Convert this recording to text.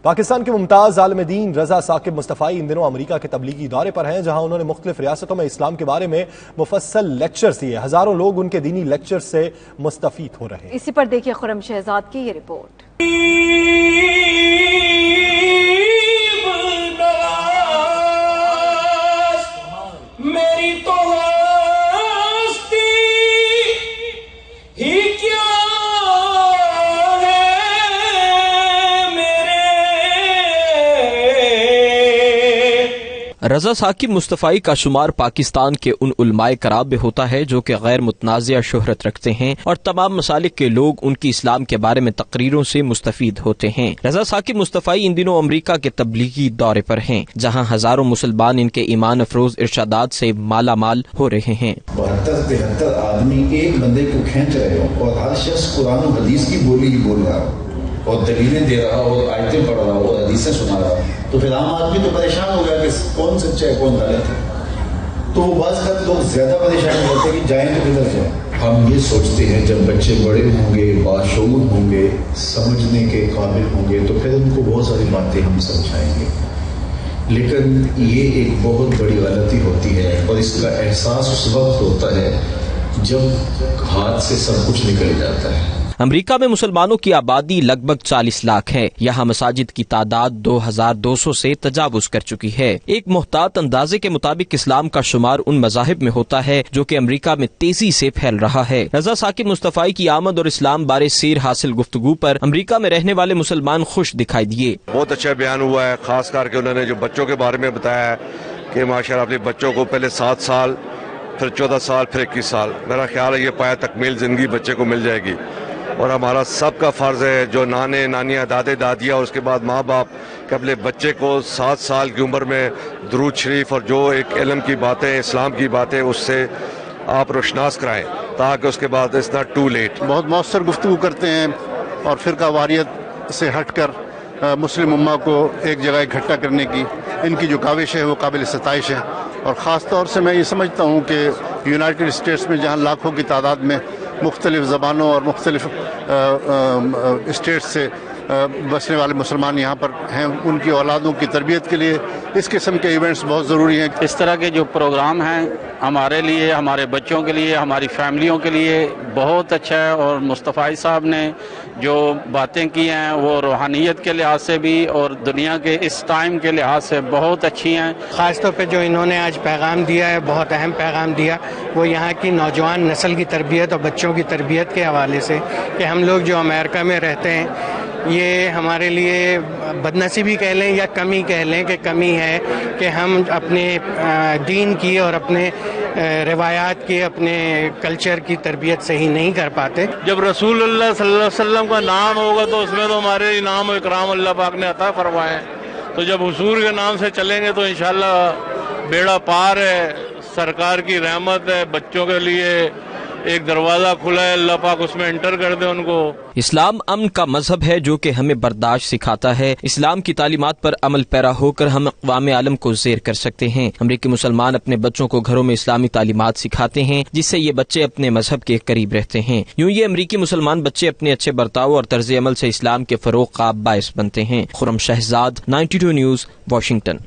پاکستان کے ممتاز عالم دین رضا ثاقب مصطفی ان دنوں امریکہ کے تبلیغی دورے پر ہیں، جہاں انہوں نے مختلف ریاستوں میں اسلام کے بارے میں مفصل لیکچرز دیے۔ ہزاروں لوگ ان کے دینی لیکچر سے مستفید ہو رہے ہیں۔ اسی پر دیکھیے خرم شہزاد کی یہ رپورٹ۔ رضا ثاقب مصطفی کا شمار پاکستان کے ان علماء کرام میں ہوتا ہے جو کہ غیر متنازع شہرت رکھتے ہیں اور تمام مسالک کے لوگ ان کی اسلام کے بارے میں تقریروں سے مستفید ہوتے ہیں۔ رضا ثاقب مصطفی ان دنوں امریکہ کے تبلیغی دورے پر ہیں، جہاں ہزاروں مسلمان ان کے ایمان افروز ارشادات سے مالا مال ہو رہے ہیں۔ 72-73 آدمی ایک بندے کو کھینچ رہے ہو اور ہر شخص قرآن و حدیث کی بولی ہی بول رہا ہو اور دلیلیں دے رہا ہو اور آیتیں پڑھ رہا ہو اور حدیثیں سنا رہا ہو، تو پھر عام آدمی تو پریشان ہو گیا کہ کون سچا ہے کون غلط ہے۔ تو بعض وقت لوگ زیادہ پریشان ہوتے ہیں کہ جائیں تو کدھر جائیں۔ ہم یہ سوچتے ہیں جب بچے بڑے ہوں گے، باشعور ہوں گے، سمجھنے کے قابل ہوں گے، تو پھر ان کو بہت ساری باتیں ہم سمجھائیں گے، لیکن یہ ایک بہت بڑی غلطی ہوتی ہے اور اس کا احساس اس وقت ہوتا ہے جب ہاتھ سے سب کچھ نکل جاتا ہے۔ امریکہ میں مسلمانوں کی آبادی لگ بھگ 40 لاکھ ہے۔ یہاں مساجد کی تعداد 2200 سے تجاوز کر چکی ہے۔ ایک محتاط اندازے کے مطابق اسلام کا شمار ان مذاہب میں ہوتا ہے جو کہ امریکہ میں تیزی سے پھیل رہا ہے۔ رضا ثاقب مصطفی کی آمد اور اسلام بارے سیر حاصل گفتگو پر امریکہ میں رہنے والے مسلمان خوش دکھائی دیے۔ بہت اچھا بیان ہوا ہے، خاص کر کے انہوں نے جو بچوں کے بارے میں بتایا ہے کہ ماشاءاللہ اپنے بچوں کو پہلے 7 سال، پھر 14 سال، پھر 21 سال، میرا خیال ہے یہ پایا تکمیل زندگی بچے کو مل جائے گی۔ اور ہمارا سب کا فرض ہے جو نانے نانیاں دادے دادیاں اور اس کے بعد ماں باپ کہ اپنے بچے کو 7 سال کی عمر میں درود شریف اور جو ایک علم کی باتیں اسلام کی باتیں اس سے آپ روشناس کرائیں تاکہ اس کے بعد اٹس ناٹ ٹو لیٹ۔ بہت مؤثر گفتگو کرتے ہیں اور فرقہ واریت سے ہٹ کر مسلم امہ کو ایک جگہ اکٹھا کرنے کی ان کی جو کاوش ہے وہ قابل ستائش ہے۔ اور خاص طور سے میں یہ سمجھتا ہوں کہ یونائٹڈ اسٹیٹس میں جہاں لاکھوں کی تعداد میں مختلف زبانوں اور مختلف اسٹیٹس سے بسنے والے مسلمان یہاں پر ہیں، ان کی اولادوں کی تربیت کے لیے اس قسم کے ایونٹس بہت ضروری ہیں۔ اس طرح کے جو پروگرام ہیں ہمارے لیے، ہمارے بچوں کے لیے، ہماری فیملیوں کے لیے بہت اچھا ہے، اور مصطفی صاحب نے جو باتیں کی ہیں وہ روحانیت کے لحاظ سے بھی اور دنیا کے اس ٹائم کے لحاظ سے بہت اچھی ہیں۔ خاص طور پہ جو انہوں نے آج پیغام دیا ہے، بہت اہم پیغام دیا، وہ یہاں کی نوجوان نسل کی تربیت اور بچوں کی تربیت کے حوالے سے کہ ہم لوگ جو امریکہ میں رہتے ہیں یہ ہمارے لیے بدنصیبی کہہ لیں یا کمی کہہ لیں کہ کمی ہے کہ ہم اپنے دین کی اور اپنے روایات کی، اپنے کلچر کی تربیت صحیح نہیں کر پاتے۔ جب رسول اللہ صلی اللہ علیہ وسلم کا نام ہوگا تو اس میں تو ہمارے انعام و اکرام اللہ پاک نے عطا فرمائے، تو جب حضور کے نام سے چلیں گے تو انشاءاللہ بیڑا پار ہے، سرکار کی رحمت ہے، بچوں کے لیے ایک دروازہ کھلا ہے، اللہ پاک اس میں انٹر کر دے ان کو۔ اسلام امن کا مذہب ہے جو کہ ہمیں برداشت سکھاتا ہے۔ اسلام کی تعلیمات پر عمل پیرا ہو کر ہم اقوام عالم کو زیر کر سکتے ہیں۔ امریکی مسلمان اپنے بچوں کو گھروں میں اسلامی تعلیمات سکھاتے ہیں جس سے یہ بچے اپنے مذہب کے قریب رہتے ہیں۔ یوں یہ امریکی مسلمان بچے اپنے اچھے برتاؤ اور طرز عمل سے اسلام کے فروغ کا باعث بنتے ہیں۔ خرم شہزاد، 92 نیوز، واشنگٹن۔